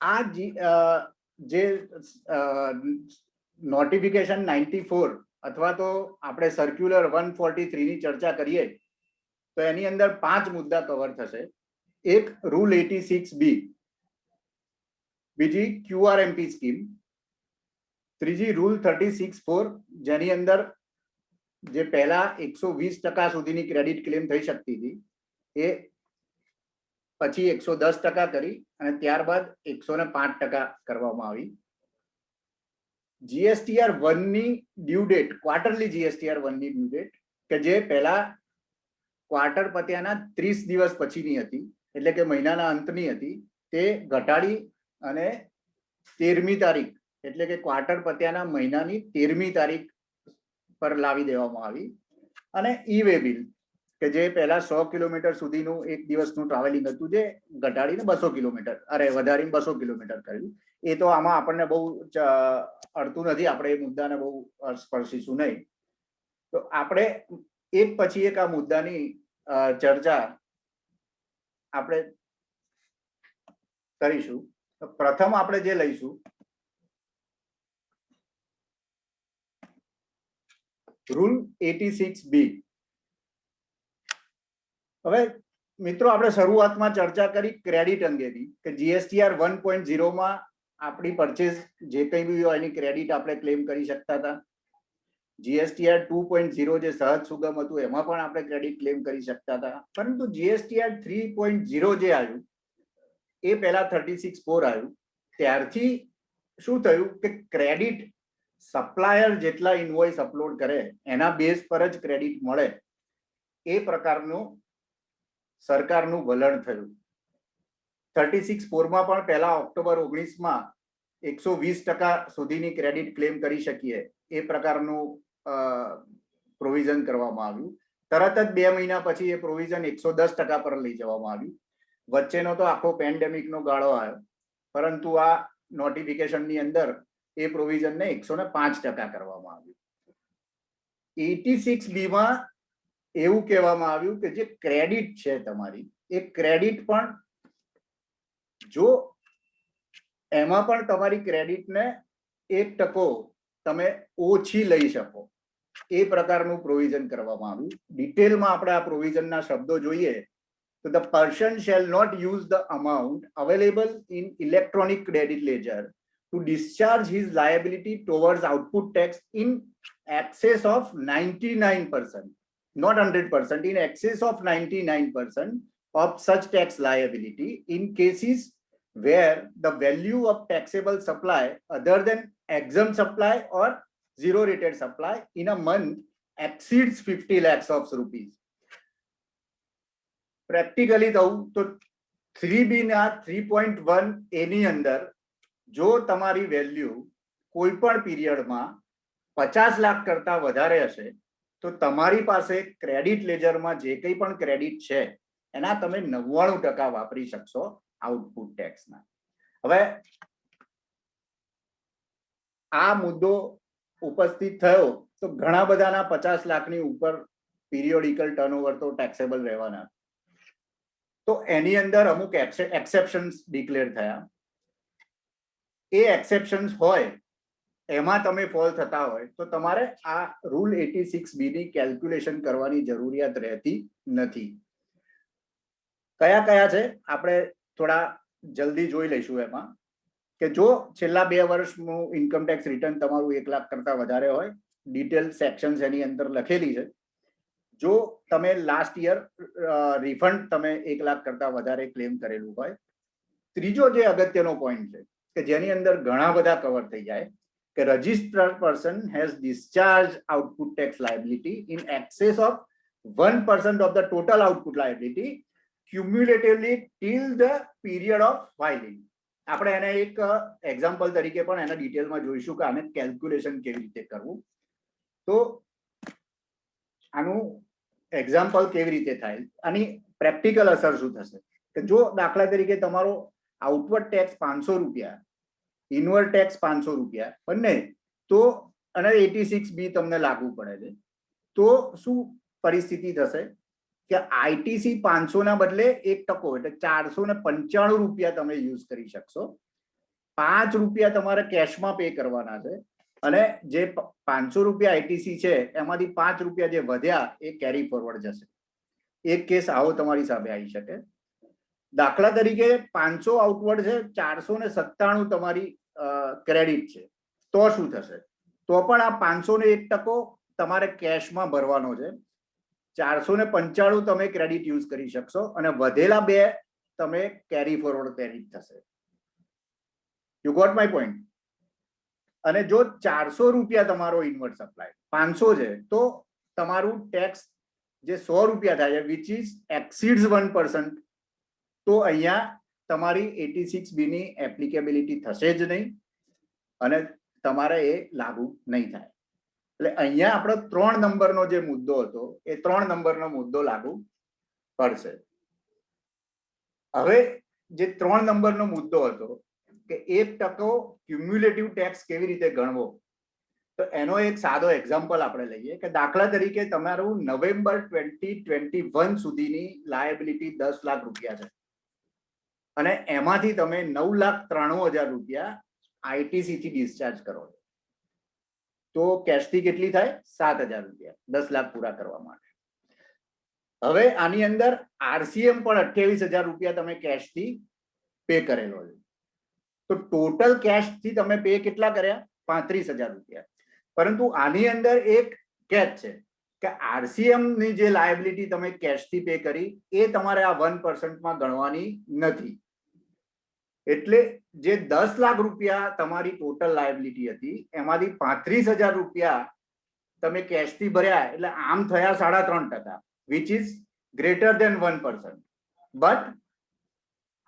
આ જે નોટિફિકેશન 94 અથવા તો આપણે સર્ક્યુલર 143 ની ચર્ચા કરીએ તો એની અંદર 5 મુદ્દા કવર થશે. એક રૂલ 86B, બીજી QRMP સ્કીમ, ત્રીજી રૂલ 36(4) જેની અંદર જે પહેલા 120% સુધીની ક્રેડિટ ક્લેમ થઈ શકતી હતી એ પછી 110% કરી અને ત્યારબાદ 105% કરવામાં આવી. GSTR 1 ની ડ્યુ ડેટ, ક્વાર્ટરલી GSTR 1 ની ડ્યુ ડેટ કે જે પહેલા ક્વાર્ટર પત્યાના 30 દિવસ પછીની હતી, એટલે કે મહિનાના અંતની હતી, તે ઘટાડી અને 13મી તારીખ એટલે કે ક્વાર્ટર પત્યાના મહિનાની 13મી તારીખ પર લાવી દેવામાં આવી. અને ઈ-વે બિલ કે જે પહેલા 100 કિલોમીટર સુધીનું એક દિવસનું ટ્રાવેલિંગ હતું જે ઘટાડીને 200 કિલોમીટર વધારીને 200 કિલોમીટર કર્યું. એ તો આમાં આપણને બહુ અડતું નથી, આપણે એ મુદ્દાને બહુ સ્પર્શીશું નહીં. તો આપણે એક પછી એક આ મુદ્દાની ચર્ચા આપણે કરીશું. તો પ્રથમ આપણે જે લઈશું રૂલ 86B. હવે મિત્રો આપણે શરૂઆતમાં ચર્ચા કરી ક્રેડિટ અંગેની કે GSTR 1.0 માં આપણી પરચેઝ જે કંઈ બી હોય એની ક્રેડિટ આપણે ક્લેમ કરી શકતા હતા. GSTR 2.0 જે સહજ સુગમ હતું એમાં પણ આપણે ક્રેડિટ ક્લેમ કરી શકતા હતા. પરંતુ GSTR 3.0 જે આવ્યું એ પહેલા 36(4) આવ્યું, ત્યારથી શું થયું કે ક્રેડિટ સપ્લાયર જેટલા ઇનવોઇસ અપલોડ કરે એના બેઝ પર જ ક્રેડિટ મળે એ પ્રકારનું સરકારનું વલણ થયું. 36(4) માં પણ પહેલા ઓક્ટોબર 19 માં 120% સુધીની ક્રેડિટ ક્લેમ કરી શકીએ એ પ્રકારનું પ્રોવિઝન કરવામાં આવ્યું. તરત જ 2 મહિના પછી એ પ્રોવિઝન 110% પર લઈ જવામાં આવ્યું. વચ્ચેનો તો આખો પેન્ડેમિકનો ગાળો આવ્યો, પરંતુ આ નોટિફિકેશનની અંદર એ પ્રોવિઝનને 105% કરવામાં આવ્યું. 86B માં એવું કહેવામાં આવ્યું કે જે ક્રેડિટ છે તમારી એ ક્રેડિટ પણ જો એમાં પણ તમારી ક્રેડિટને 1% તમે ઓછી લઈ શકો એ પ્રકારનું પ્રોવિઝન કરવામાં આવ્યું. ડિટેલમાં આપણે આ પ્રોવિઝનના શબ્દો જોઈએ તો the person shall not use the amount available in electronic credit ledger to discharge his liability towards output tax in excess of 99%, not 100%, in excess of 99% of such tax liability in cases where the value of taxable supply other than exempt supply or zero rated supply in a month exceeds 50 lakhs of rupees. Practically કહું તો 3B ના 3.1A ની અંદર જો તમારી value કોઈ પણ પીરિયડમાં 50 લાખ કરતા વધારે હશે તો તમારી પાસે ક્રેડિટ લેજરમાં જે કંઈ પણ ક્રેડિટ છે એના તમે 99% વાપરી શકશો આઉટપુટ ટેક્સના. હવે આ મુદ્દો ઉપસ્થિત થયો તો ઘણા બધાના 50 લાખની ઉપર પીરિયોડિકલ ટર્નઓવર તો ટેક્સેબલ રહેવાના. તો એની અંદર અમુક એક્સેપ્શન્સ ડિક્લેર થયા. એ એક્સેપ્શન્સ હોય એમાં તમે ફોલ થતા હોય તો તમારે આ રૂલ 86B ની કેલ્ક્યુલેશન કરવાની જરૂરિયાત રહેતી નથી. કયા કયા છે આપણે થોડા જલ્દી જોઈ લઈશું. એમાં કે જો છેલ્લા 2 વર્ષનું ઇન્કમ ટેક્સ રિટર્ન તમારું 1 લાખ કરતા વધારે હોય, ડિટેલ સેક્શન્સ એની અંદર લખેલી છે. જો તમે લાસ્ટ યર રિફંડ તમે 1 લાખ કરતા વધારે ક્લેમ કરેલું હોય. ત્રીજો જે અગત્યનો પોઈન્ટ છે કે જેની અંદર ઘણા બધા કવર થઈ જાય કે registered person has discharge output tax liability in excess of 1% of the total output liability cumulatively till the period of filing. આપણે એને એક એક્ઝામ્પલ તરીકે પણ એના ડિટેલમાં જોઈશું કે આને કેલ્ક્યુલેશન કેવી રીતે કરવું. તો આનું એક્ઝામ્પલ કેવી રીતે થાય, આની પ્રેક્ટિકલ અસર શું થશે કે જો દાખલા તરીકે તમારો આઉટવર્ડ ટેક્સ 500 રૂપિયા, ઇનવર્ડ ટેક્સ 500 રૂપિયા બંને, તો અને 86B તમને લાગુ પડે છે તો શું પરિસ્થિતિ થશે કે ITC 500 ના બદલે 1% એટલે 495 રૂપિયા તમે યુઝ કરી શકશો. ₹5 તમારે કેશમાં પે કરવાના છે અને જે ₹500 આઈટીસી છે એમાંથી ₹5 જે વધ્યા એ કેરી ફોરવર્ડ જશે. એક કેસ આવો તમારી સામે આવી શકે. દાખલા તરીકે 500 આઉટવર્ડ છે, 497 તમારી ક્રેડિટ છે, તો શું થશે? તો પણ આ 501% તમારે કેશમાં ભરવાનો છે. 495 તમે ક્રેડિટ યુઝ કરી શકશો અને વધેલા 2 તમે કેરી ફોરવર્ડ ક્રેડિટ થશે. You got my point? અને જો ₹400 તમારો ઇનવર્ડ સપ્લાય 500 છે તો તમારું ટેક્સ જે ₹100 થાય છે વિચ ઇઝ એક્સીડ્સ 1%, તો અહીંયા તમારી 86B ની એપ્લિકેબિલિટી થશે જ નહીં અને તમારે એ લાગુ નહીં થાય. એટલે અહીંયા આપણો 3 નંબરનો જે મુદ્દો હતો એ 3 નંબરનો મુદ્દો લાગુ પડશે. હવે જે 3 નંબરનો મુદ્દો હતો કે 1% ક્યુમ્યુલેટિવ ટેક્સ કેવી રીતે ગણવો, તો એનો એક સાદો એક્ઝામ્પલ આપણે લઈએ કે દાખલા તરીકે તમારું નવેમ્બર 2021 સુધીની લાયબિલિટી ₹10 લાખ છે અને એમાંથી તમે ₹9,93,000 આઈટીસી થી ડિસ્ચાર્જ કરો છો, તો કેશથી કેટલી થાય? ₹7,000, 10 લાખ પૂરા કરવા માટે. હવે આની અંદર આરસીએમ પણ ₹28,000 તમે કેશથી પે કરેલો છે, તો ટોટલ કેશથી તમે પે કેટલા કર્યા? ₹35,000. પરંતુ આની અંદર એક કેચ છે કે આરસીએમ ની જે લાયબિલિટી તમે કેશથી પે કરી એ તમારે આ 1% માં ગણવાની નથી. એટલે જે ₹10 લાખ તમારી ટોટલ લાયબિલિટી હતી એમાંથી ₹35,000 તમે કેશથી ભર્યા, એટલે આમ થયા 3.5%, which is greater than 1%. But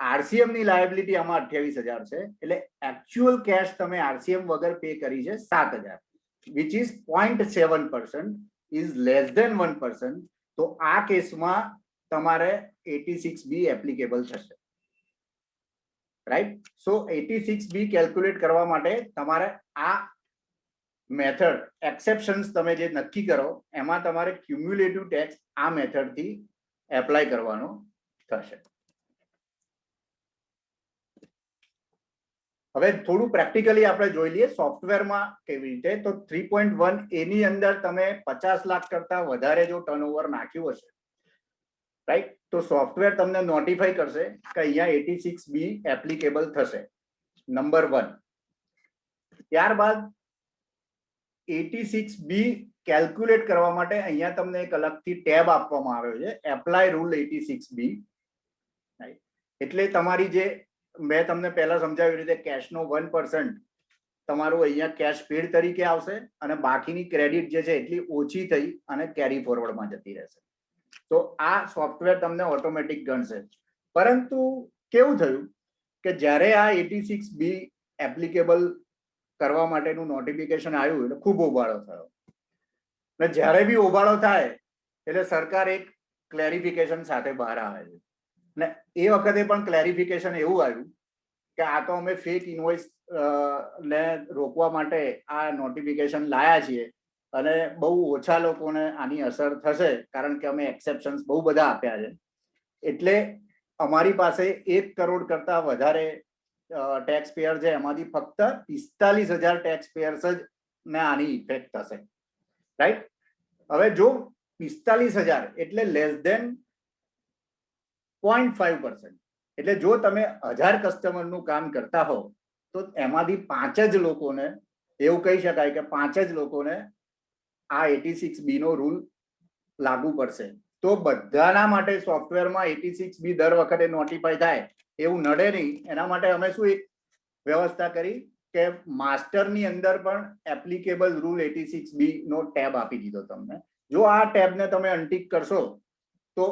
RCM ની લાયબિલિટી આમાં 28,000 છે, એટલે એકચ્યુઅલ કેશ તમે આરસીએમ વગર પે કરી છે 7,000, which is 0.7%, is less than 1%. તો આ કેસમાં તમારે 86B એપ્લિકેબલ થશે. રાઈટ? સો 86B કેલ્ક્યુલેટ કરવા માટે તમારે આ મેથડ એક્સેપ્શન્સ તમે જે નક્કી કરો એમાં તમારે ક્યુમ્યુલેટિવ ટેક્સ આ મેથડથી એપ્લાય કરવાનો થશે. હવે થોડું પ્રેક્ટિકલી આપણે જોઈ લઈએ સોફ્ટવેરમાં કેવી રીતે. તો 3.1A ની અંદર તમે 50 લાખ કરતા વધારે જો ટર્નઓવર નાખ્યું હશે, રાઈટ, તો સોફ્ટવેર તમને નોટિફાઈ કરશે કે અહીંયા 86B એપ્લિકેબલ થશે, નંબર 1. ત્યારબાદ 86B કેલ્ક્યુલેટ કરવા માટે અહીંયા તમને એક અલગથી ટેબ આપવામાં આવ્યો છે, એપ્લાય રૂલ 86B. એટલે તમારી જે મેં તમને પહેલા સમજાવ્યું રીતે કેશનો 1% તમારું અહીંયા કેશ પેડ તરીકે આવશે અને બાકીની ક્રેડિટ જે છે એટલી ઓછી થઈ અને કેરી ફોરવર્ડમાં જતી રહેશે. તો આ સોફ્ટવેર તમને ઓટોમેટિક ગણશે. પરંતુ કેવું થયું કે જ્યારે આ 86B એપ્લિકેબલ કરવા માટેનું નોટિફિકેશન આવ્યું એટલે ખૂબ હોબાળો થયો. અને જ્યારે બી હોબાળો થાય એટલે સરકાર એક ક્લેરિફિકેશન સાથે બહાર આવે છે. ને એ વખતે પણ ક્લેરિફિકેશન એવું આવ્યું કે આ તો અમે ફેક ઇનવોઇસ ને રોકવા માટે આ નોટિફિકેશન લાયા છીએ અને બહુ ઓછા લોકોને આની અસર થશે કારણ કે અમે એક્સેપ્શન્સ બહુ બધા આપ્યા છે. એટલે અમારી પાસે 1 કરોડ કરતા વધારે ટેક્સ પેયર છે, એમાંથી ફક્ત 45,000 ટેક્સ પેયર્સ જ ને આની ઇફેક્ટ થશે. રાઈટ? હવે જો 45,000 એટલે લેસ દેન 0.5%, એટલે જો તમે 1000 કસ્ટમરનું કામ કરતા હો તો એમાંથી 5 જ લોકોને એવું કહી શકાય કે 5 જ લોકોને આ 86B નો રૂલ લાગુ પડશે. તો બધાના માટે સોફ્ટવેરમાં 86B દર વખતે નોટિફાઈ થાય એવું નડે નહીં, એના માટે અમે શું એક વ્યવસ્થા કરી કે માસ્ટરની અંદર પણ એપ્લિકેબલ રૂલ 86B નો ટેબ આપી દીધો તમને. જો આ ટેબને તમે અનટિક કરશો તો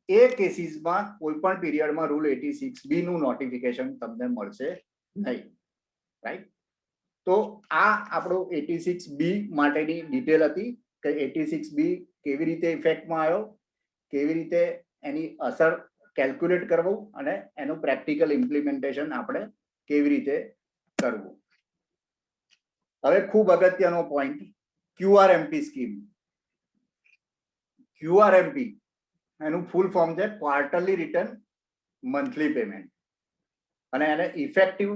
એ કેસીસમાં કોઈ પણ પીરિયડમાં રૂલ 86B નું નોટિફિકેશન તમને મળશે નહીં. રાઈટ? તો આ આપણો 86B માટેની ડિટેલ હતી કે 86B કેવી રીતે ઇફેક્ટમાં આવ્યો, કેવી રીતે એની અસર કેલ્ક્યુલેટ કરવું અને એનું પ્રેક્ટિકલ ઇમ્પ્લિમેન્ટેશન આપણે કેવી રીતે કરવું. હવે ખૂબ અગત્યનો પોઈન્ટ, QRMP સ્કીમ. QRMP એનું ફૂલ ફોર્મ છે ક્વાર્ટરલી રિટર્ન મંથલી પેમેન્ટ, અને એને ઇફેક્ટિવ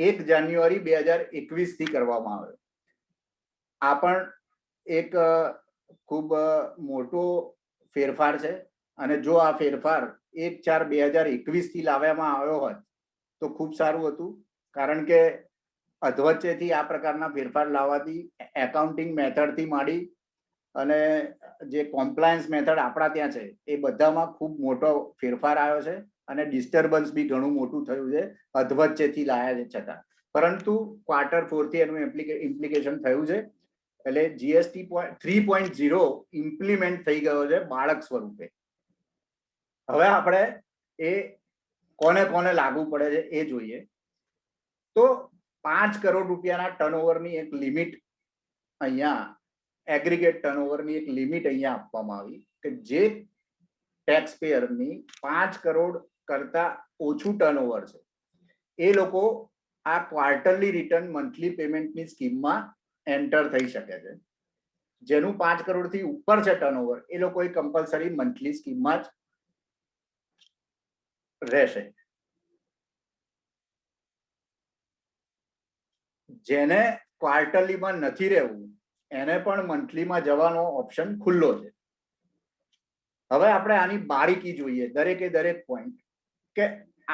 1 જાન્યુઆરી 2021 થી કરવામાં આવ્યો. આ પણ એક ખૂબ મોટો ફેરફાર છે અને જો આ ફેરફાર 1/4/2021 થી લાવવામાં આવ્યો હોત તો ખૂબ સારું હતું, કારણ કે અધવચ્ચેથી આ પ્રકારના ફેરફાર લાવવાથી એકાઉન્ટિંગ મેથડથી માંડી અને જે કોમ્પ્લાયન્સ મેથડ આપણા ત્યાં છે એ બધામાં ખૂબ મોટો ફેરફાર આવ્યો છે અને ડિસ્ટર્બન્સ બી ઘણું મોટું થયું છે અધવચ્ચેથી લાયા છે છતાં. પરંતુ Q4 થી એનું ઇમ્પ્લિકેશન થયું છે, એટલે જીએસટી 3.0 ઇમ્પ્લિમેન્ટ થઈ ગયો છે બાળક સ્વરૂપે. હવે આપણે એ કોને કોને લાગુ પડે છે એ જોઈએ. તો 5 કરોડ રૂપિયાના ટર્નઓવરની એક લિમિટ અહીંયા, એગ્રીગેટ ટર્નઓવરની એક લિમિટ અહીંયા આપવામાં આવી કે જે ટેક્સ પેયરની 5 કરોડ કરતા ઓછું ટર્નઓવર છે એ લોકો આ ક્વાર્ટરલી રિટર્ન મંથલી પેમેન્ટની સ્કીમમાં એન્ટર થઈ શકે છે. જેનું 5 કરોડથી ઉપર છે ટર્નઓવર એ લોકોએ કમ્પલસરી મંથલી સ્કીમમાં જ રહેશે. જેને ક્વાર્ટરલીમાં નથી રહેવું એને પણ મંથલીમાં જવાનો ઓપ્શન ખુલ્લો છે. હવે આપણે આની બારીકી જોઈએ, દરેકે દરેક પોઈન્ટ કે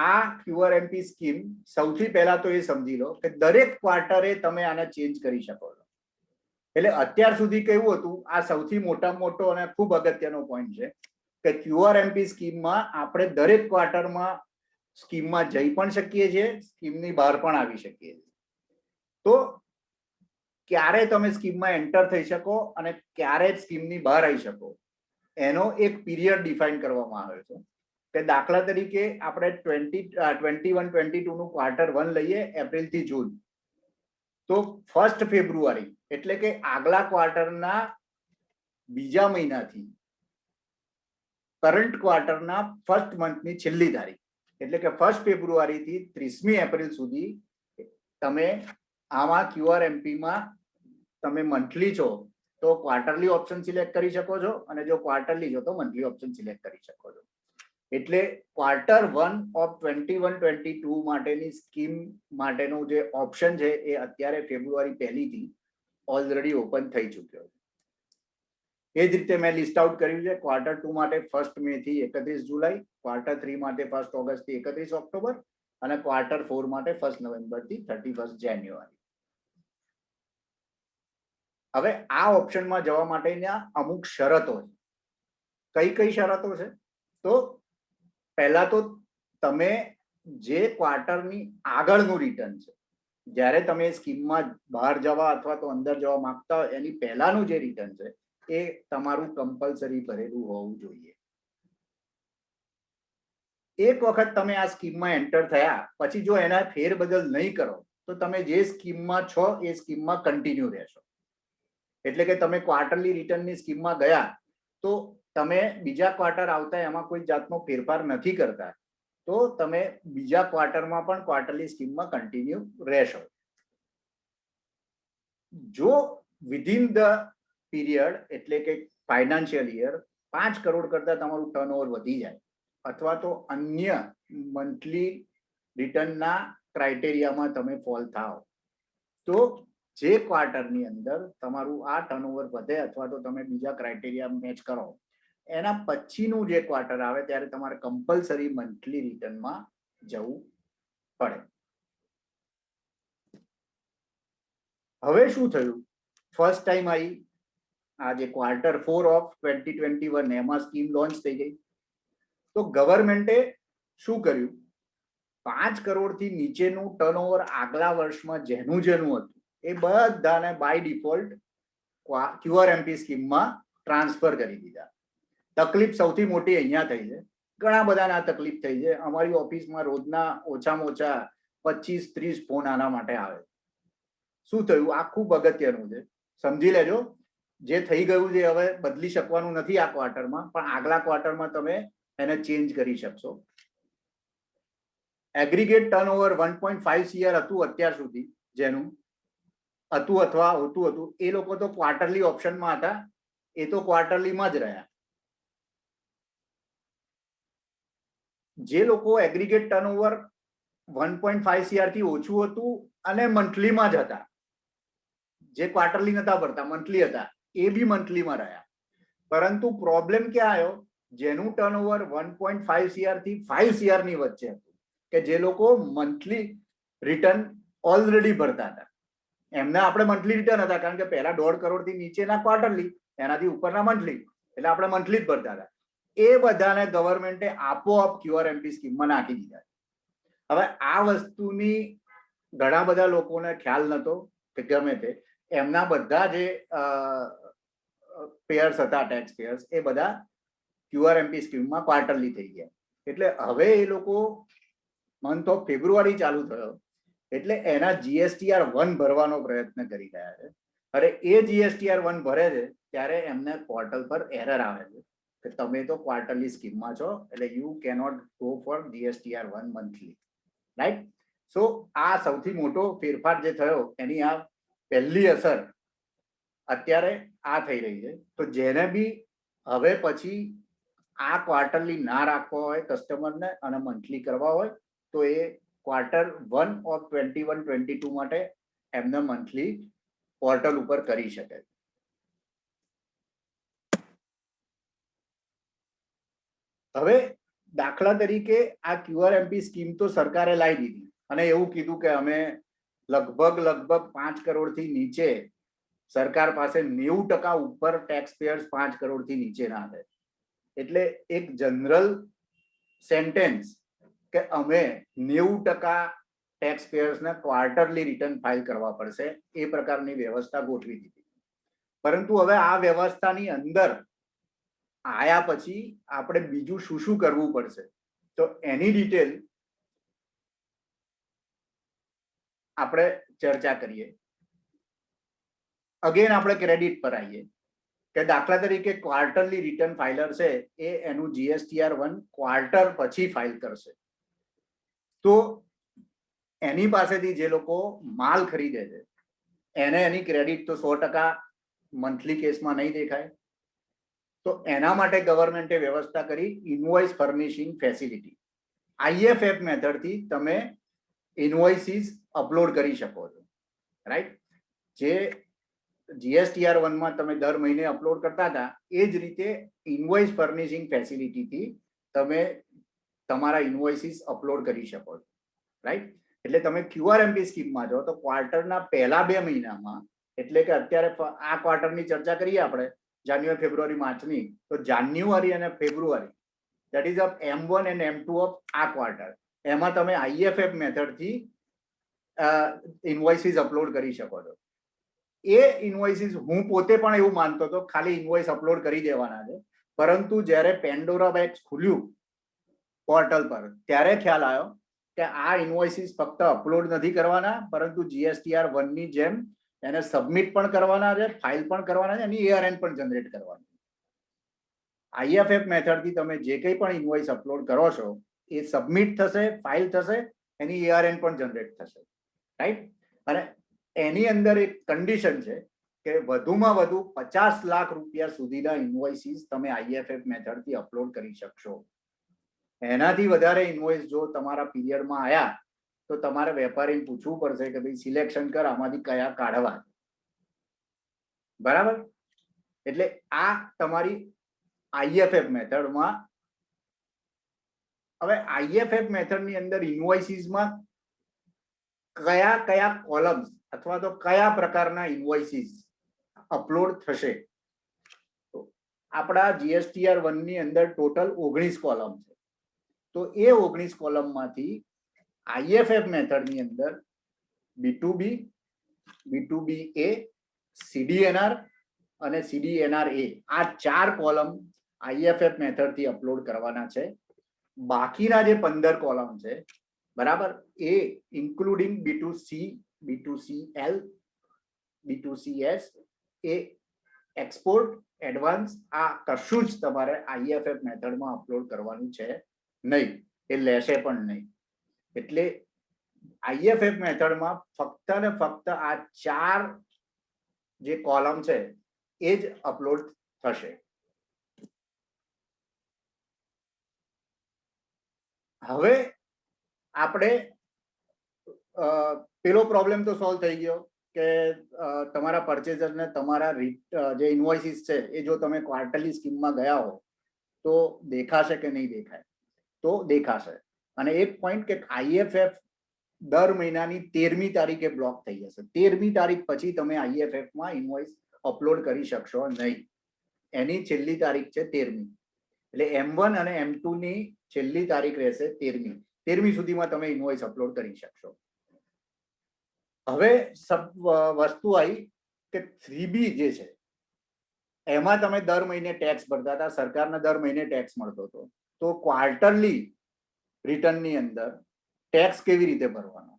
આ QRMP સ્કીમ સૌથી પહેલા તો એ સમજી લો કે દરેક ક્વાર્ટરે તમે આને ચેન્જ કરી શકો છો. એટલે અત્યાર સુધી કેવું હતું, આ સૌથી મોટામાં મોટો અને ખૂબ અગત્યનો પોઈન્ટ છે કે QRMP સ્કીમમાં આપણે દરેક ક્વાર્ટરમાં સ્કીમમાં જઈ પણ શકીએ છીએ, સ્કીમની બહાર પણ આવી શકીએ છીએ. તો ક્યારે તમે સ્કીમમાં એન્ટર થઈ શકો અને ક્યારે સ્કીમની બહાર આવી શકો એનો એક પીરિયડ ડિફાઇન કરવામાં આવ્યો છે. કે દાખલા તરીકે આપણે 21-22 નું Q1 લઈએ, એપ્રિલ થી જૂન, તો 1 ફેબ્રુઆરી એટલે કે આગલા ક્વાર્ટરના બીજા મહિનાથી કરંટ ક્વાર્ટરના ફર્સ્ટ મંથની છેલ્લી તારીખ એટલે કે 1 ફેબ્રુઆરીથી 30મી એપ્રિલ સુધી તમે આમાં QRMPમાં તમે મંથલી છો તો ક્વાર્ટરલી ઓપ્શન સિલેક્ટ કરી શકો છો અને જો ક્વાર્ટરલી છો તો મંથલી ઓપ્શન સિલેક્ટ કરી શકો છો. એટલે Q1 ઓફ 21-22 માટેની સ્કીમ માટેનું જે ઓપ્શન છે એ અત્યારે ફેબ્રુઆરી 1 થી ઓલરેડી ઓપન થઈ ચૂક્યો છે. એ જ રીતે મેં લિસ્ટ આઉટ કર્યું છે Q2 માટે 1 મે થી 31 જુલાઈ, Q3 માટે 1 ઓગસ્ટ થી 31 ઓક્ટોબર અને Q4 માટે 1 નવેમ્બર થી 31 જાન્યુઆરી. હવે આ ઓપ્શનમાં જવા માટેના અમુક શરતો છે. કઈ શરતો છે? તો પહેલા તો તમે જે ક્વાર્ટરની આગળનું રિટર્ન છે, જ્યારે તમે સ્કીમમાં બહાર જવા અથવા તો અંદર જવા માંગતા હોય એની પહેલાનું જે રિટર્ન છે એ તમારું કમ્પલસરી ભરેલું હોવું જોઈએ. એક વખત તમે આ સ્કીમમાં એન્ટર થયા પછી જો એના ફેરબદલ નહીં કરો તો તમે જે સ્કીમમાં છો એ સ્કીમમાં કન્ટિન્યુ રહેશો. એટલે કે તમે ક્વાર્ટરલી રિટર્નની સ્કીમમાં ગયા તો તમે બીજા ક્વાર્ટર આવતા એમાં કોઈ જાતનો ફેરફાર નથી કરતા તો તમે બીજા ક્વાર્ટરમાં પણ ક્વાર્ટરલી સ્કીમમાં કન્ટિન્યુ રહેશો. જો વિધિન ધ પીરિયડ એટલે કે ફાઇનાન્શિયલ યર 5 કરોડ કરતા તમારું ટર્નઓવર વધી જાય અથવા તો અન્ય મંથલી રિટર્નના ક્રાઇટેરિયામાં તમે ફોલ થાવ તો જે ક્વાર્ટરની અંદર તમારું આ ટર્નઓવર વધે અથવા તો તમે બીજા ક્રાઇટેરિયા મેચ કરો એના પછીનું જે ક્વાર્ટર આવે ત્યારે તમારે કમ્પલસરી મંથલી રિટર્નમાં જવું પડે. હવે શું થયું, ફર્સ્ટ ટાઈમ આવી આ જે Q4 ઓફ 2021 એમાં સ્કીમ લોન્ચ થઈ ગઈ તો ગવર્મેન્ટે શું કર્યું, 5 કરોડથી નીચેનું ટર્નઓવર આગલા વર્ષમાં જેનું હતું એ બધાને બાય ડિફોલ્ટ QRMP સ્કીમમાં ટ્રાન્સફર કરી દીધા. તકલીફ સૌથી મોટી અહીંયા થઈ છે, ઘણા બધાને આ તકલીફ થઈ છે. અમારી ઓફિસમાં રોજના ઓછામાં ઓછા 25-30 ફોન આના માટે આવે. શું થયું, આ ખૂબ અગત્યનું છે, સમજી લેજો. જે થઈ ગયું છે હવે બદલી શકવાનું નથી આ ક્વાર્ટરમાં, પણ આગલા ક્વાર્ટરમાં તમે એને ચેન્જ કરી શકશો. એગ્રીગેટ ટર્નઓવર 1.5 CR હતું અત્યાર સુધી, જેનું હતું અથવા હોતું હતું એ લોકો તો ક્વાર્ટરલી ઓપ્શનમાં હતા, એ તો ક્વાર્ટરલીમાં જ રહ્યા. જે લોકો એગ્રીગેટ ટર્નઓવર 1.5 CR થી ઓછું હતું અને મંથલીમાં જ હતા, જે ક્વાર્ટરલી નતા ભરતા, મંથલી હતા, એ બી મંથલીમાં રહ્યા. પરંતુ પ્રોબ્લેમ ક્યાં આવ્યો? જેનું ટર્નઓવર 1.5 CR થી 5 CR ની વચ્ચે હતું, કે જે લોકો મંથલી રિટર્ન ઓલરેડી ભરતા હતા, એમને આપણે મંથલી રિટર્ન હતા, કારણ કે પહેલા 1.5 કરોડ થી નીચેના ક્વાર્ટરલી, એનાથી ઉપરના મંથલી, એટલે આપણે મંથલી જ ભરતા હતા. એ બધાને ગવર્મેન્ટે આપોઆપ QRMP સ્કીમમાં નાખી દીધા. હવે આ વસ્તુની ઘણા બધા લોકોને ખ્યાલ નતો કે ગમે તે એમના બધા જે પેયર્સ હતા, ટેક્સ પેયર્સ, એ બધા QRMP સ્કીમમાં ક્વાર્ટરલી થઈ ગયા. એટલે હવે એ લોકો મંથ ઓફ ફેબ્રુઆરી ચાલુ થયો એટલે એના GSTR1 ભરવાનો પ્રયત્ન કરી રહ્યા છે. અરે એ GSTR1 ભરે છે ત્યારે એમને પોર્ટલ પર એરર આવે છે કે તમે તો ક્વાર્ટરલી સ્કીમમાં છો, એટલે you cannot go for GSTR1 monthly, right? So આ સૌથી મોટો ફેરફાર જે થયો એની આ પહેલી અસર અત્યારે આ થઈ રહી છે. તો જેને બી હવે પછી આ ક્વાર્ટરલી ના રાખવા હોય કસ્ટમરને અને મંથલી કરવા હોય તો એ Q1 ઓફ 21-22 માટે એમને મંથલી પોર્ટલ ઉપર કરી શકે. હવે દાખલા તરીકે આ QRMP સ્કીમ તો સરકારે લાવી દીધી અને એવું કીધું કે અમે લગભગ 5 કરોડથી નીચે સરકાર પાસે 90% ઉપર ટેક્સ પેયર્સ 5 કરોડથી નીચે ના છે. એટલે એક જનરલ સેન્ટેન્સ કે અમે 90% ટેક્સ પેયર્સને ક્વાર્ટરલી રિટર્ન ફાઇલ કરવા પડશે, એ પ્રકારની વ્યવસ્થા ગોઠવી દીધી. પરંતુ હવે આ વ્યવસ્થાની અંદર આયા પછી આપણે બીજું શું શું કરવું પડશે, તો એની ડિટેલ આપણે ચર્ચા કરીએ. અગેન આપણે ક્રેડિટ પર આવીએ કે દાખલા તરીકે ક્વાર્ટરલી રિટર્ન ફાઇલર છે એ એનું GSTR1 ક્વાર્ટર પછી ફાઇલ કરશે, તો એની પાસેથી જે લોકો માલ ખરીદે છે એને એની ક્રેડિટ તો 100% મંથલી કેસમાં નહીં દેખાય. તો એના માટે ગવર્મેન્ટે વ્યવસ્થા કરી ઇનવોઇસ ફર્નિશિંગ ફેસિલિટી. IFF મેથડથી તમે ઇનવોઇસીસ અપલોડ કરી શકો છો, રાઈટ? જે GSTR1 માં તમે દર મહિને અપલોડ કરતા હતા એ જ રીતે ઇનવોઇસ ફર્નિશિંગ ફેસિલિટીથી તમે તમારા ઇનવોઇસીસ અપલોડ કરી શકો છો, રાઈટ? એટલે તમે QRMP સ્કીમમાં જો તો ક્વાર્ટરના પહેલા 2 મહિનામાં, એટલે કે અત્યારે આ ક્વાર્ટરની ચર્ચા કરીએ આપણે જાન્યુઆરી, ફેબ્રુઆરી, માર્ચની, તો જાન્યુઆરી અને ફેબ્રુઆરી, that is of M1 and M2 of આ ક્વાર્ટર, એમાં તમે IFF મેથડથી ઇનવોઇસીસ અપલોડ કરી શકો છો. એ ઇનવોઇસીસ હું પોતે પણ એવું માનતો હતો ખાલી ઇનવોઇસ અપલોડ કરી દેવાના છે, પરંતુ જ્યારે પેન્ડોરા બોક્સ ખુલ્યું પોર્ટલ પર ત્યારે ખ્યાલ આવ્યો કે આ ઇનવોઇસીસ ફક્ત અપલોડ નથી કરવાના, પરંતુ GSTR1 ની જેમ એને સબમિટ પણ કરવાના છે, ફાઇલ પણ કરવાના છે, એની ARN પણ જનરેટ કરવાની. IFF મેથડથી તમે જે કંઈ પણ ઇનવોઇસ અપલોડ કરો છો એ સબમિટ થશે, ફાઇલ થશે, એની ARN પણ જનરેટ થશે, રાઈટ? અને એની અંદર એક કન્ડિશન છે કે વધુમાં વધુ 50 લાખ રૂપિયા સુધીના ઇનવોઇસીસ તમે IFF મેથડથી અપલોડ કરી શકશો. એનાથી વધારે ઇનવોઇસ જો તમારા પીરિયડમાં આવ્યા તો તમારે વેપારીને પૂછવું પડશે કે ભાઈ સિલેક્શન કર, આમાંથી કયા કાઢવા, બરાબર? એટલે આ તમારી IFF મેથડમાં. હવે IFF મેથડની અંદર ઇનવોઇસીસમાં કયા કયા કોલમ્સ અથવા તો કયા પ્રકારના ઇનવોઇસીસ અપલોડ થશે? તો આપણા GSTR1 ની અંદર ટોટલ 19 કોલમ છે. તો એ 19 કોલમમાંથી IFF મેથડની અંદર B2B, B2BA, CDNR અને CDNRA આ 4 કોલમ IFF મેથડથી અપલોડ કરવાના છે. બાકીના જે 15 કોલમ છે, બરાબર, એ ઇન્ક્લુડિંગ B2C, B2CL, B2CS, એ એક્સપોર્ટ, એડવાન્સ, આ કશું જ તમારે IFF મેથડમાં અપલોડ કરવાનું છે નહીં, એ લેશે પણ નહીં. એટલે IFF મેથડમાં ફક્ત ને ફક્ત આ 4 જે કોલમ છે એ જ અપલોડ થશે. હવે આપણે પેલો પ્રોબ્લેમ તો સોલ્વ થઈ ગયો કે તમારા પરચેઝરને તમારા જે ઇન્વોઇસીસ છે એ જો તમે ક્વાર્ટરલી સ્કીમમાં ગયા હો તો દેખાશે કે નહીં દેખાય? તો દેખાશે. અને એક પોઈન્ટ કે આઈએફએફ દર મહિનાની 13મી તારીખે બ્લોક થઈ જશે. 13મી તારીખ પછી તમે આઈએફએફ માં ઇન્વોઇસ અપલોડ કરી શકશો નહીં. એની છેલ્લી તારીખ છે 13મી. એટલે M1 અને M2 ની છેલ્લી તારીખ રહેશે 13મી. 13મી સુધીમાં તમે ઇન્વોઇસ અપલોડ કરી શકશો. હવે વસ્તુ આવી કે 3B જે છે એમાં તમે દર મહિને ટેક્સ ભરતા હતા, સરકારને દર મહિને ટેક્સ મળતો હતો. તો ક્વાર્ટરલી રિટર્નની અંદર ટેક્સ કેવી રીતે ભરવાનો?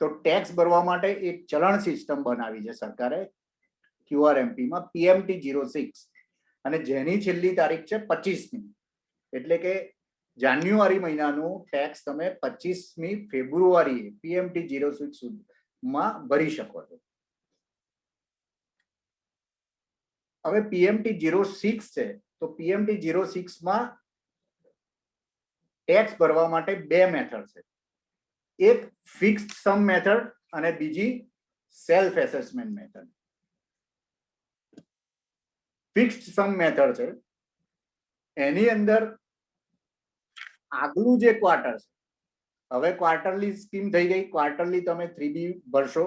તો ટેક્સ ભરવા માટે એક ચલણ સિસ્ટમ બનાવી છે સરકારે QRMP માં PMT06 અને જેની છેલ્લી તારીખ છે 25મી. એટલે કે જાન્યુઆરી મહિનાનું ટેક્સ તમે 25મી ફેબ્રુઆરીએ PMT06 સુધીમાં ભરી શકો છો. હવે PMT06 છે તો PMT06 માં ટેક્સ ભરવા માટે બે મેથડ છે. એક ફિક્સ્ડ સમ મેથડ અને બીજી સેલ્ફ એસેસમેન્ટ મેથડ. ફિક્સ્ડ સમ મેથડ છે એની અંદર આગલું જે ક્વાર્ટર છે, હવે ક્વાર્ટરલી સ્કીમ થઈ ગઈ, ક્વાર્ટરલી તમે 3B ભરશો.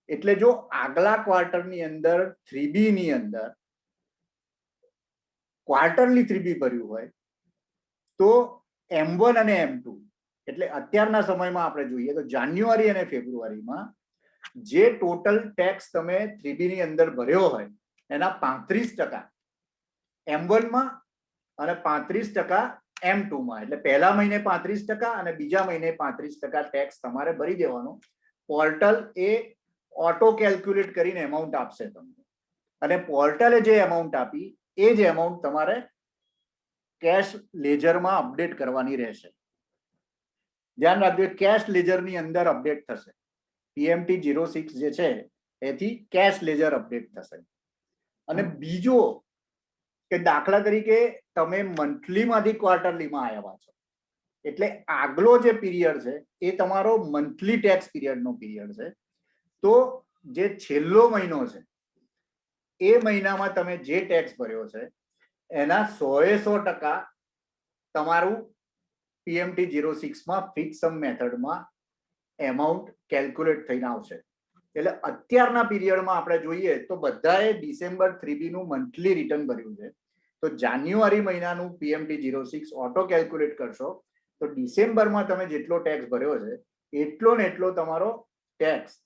એટલે જો આગલા ક્વાર્ટરની અંદર 3B ની અંદર ક્વાર્ટરલી 3B ભર્યું હોય તો M1 અને M2 એટલે અત્યારના સમયમાં આપણે જોઈએ તો જાન્યુઆરી અને ફેબ્રુઆરીમાં જે ટોટલ ટેક્સ તમે 3B ની અંદર ભર્યો હોય એના 35% M1 માં અને 35% M2 માં. એટલે પહેલા મહિને 35% અને બીજા મહિને 35% ટેક્સ તમારે ભરી દેવાનો. પોર્ટલ એ ઓટો કેલ્ક્યુલેટ કરીને એમાઉન્ટ આપશે તમને અને પોર્ટલે જે એમાઉન્ટ આપી એ જ એમાઉન્ટ તમારે કેશ લેજરમાં અપડેટ કરવાની રહેશે. ધ્યાન રાખજો, કેશ લેજરની અંદર અપડેટ થશે. PMT06 જે છે એથી કેશ લેજર અપડેટ થશે. અને બીજો કે દાખલા તરીકે તમે મંથલીમાંથી ક્વાર્ટરલીમાં આવ્યા છો એટલે આગલો જે પીરિયડ છે એ તમારો મંથલી ટેક્સ પીરિયડનો પીરિયડ છે. તો જે છેલ્લો મહિનો છે એ મહિનામાં તમે જે ટેક્સ ભર્યો છે એના 100% તમારું PMT06 માં ફિક્સ સમ મેથડમાં એમાઉન્ટ કેલ્ક્યુલેટ થઈને આવશે. એટલે અત્યારના પીરિયડમાં આપણે જોઈએ તો બધાએ ડિસેમ્બર 3B નું મંથલી રિટર્ન ભર્યું છે. તો જાન્યુઆરી મહિનાનું PMT06 ઓટો કેલ્ક્યુલેટ કરશો તો ડિસેમ્બરમાં તમે જેટલો ટેક્સ ભર્યો છે એટલો ને એટલો તમારો ટેક્સ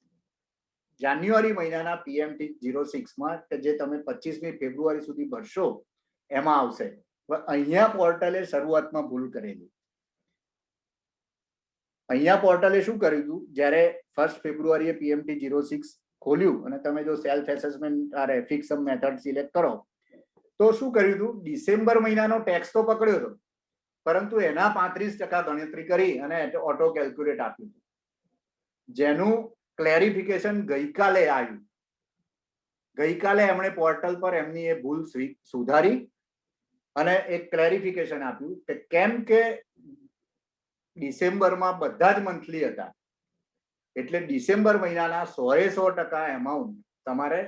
જાન્યુઆરી મહિનાના PMT06 માં જે તમે 25મી ફેબ્રુઆરી સુધી ભરશો એમાં આવશે. અહીંયા પોર્ટલે શરૂઆતમાં ભૂલ કરેલી. અહીંયા પોર્ટલે શું કર્યું હતું, જ્યારે 1 ફેબ્રુઆરીએ PMT06 ખોલ્યું અને તમે જો સેલ્ફ એસેસમેન્ટ ફિક્સ સમ મેથડ સિલેક્ટ કરો તો શું કર્યું હતું, ડિસેમ્બર મહિનાનો ટેક્સ તો પકડ્યો હતો પરંતુ એના 35% ગણતરી કરી અને ઓટો કેલ્ક્યુલેટ આપ્યું હતું, જેનું ક્લેરિફિકેશન ગઈકાલે આવ્યું. ગઈકાલે એમણે પોર્ટલ પર એમની એ ભૂલ સુધારી અને એક ક્લેરિફિકેશન આપ્યું કે કેમ કે ડિસેમ્બરમાં બધા જ મંથલી હતા એટલે ડિસેમ્બર મહિનાના 100% એમાઉન્ટ તમારે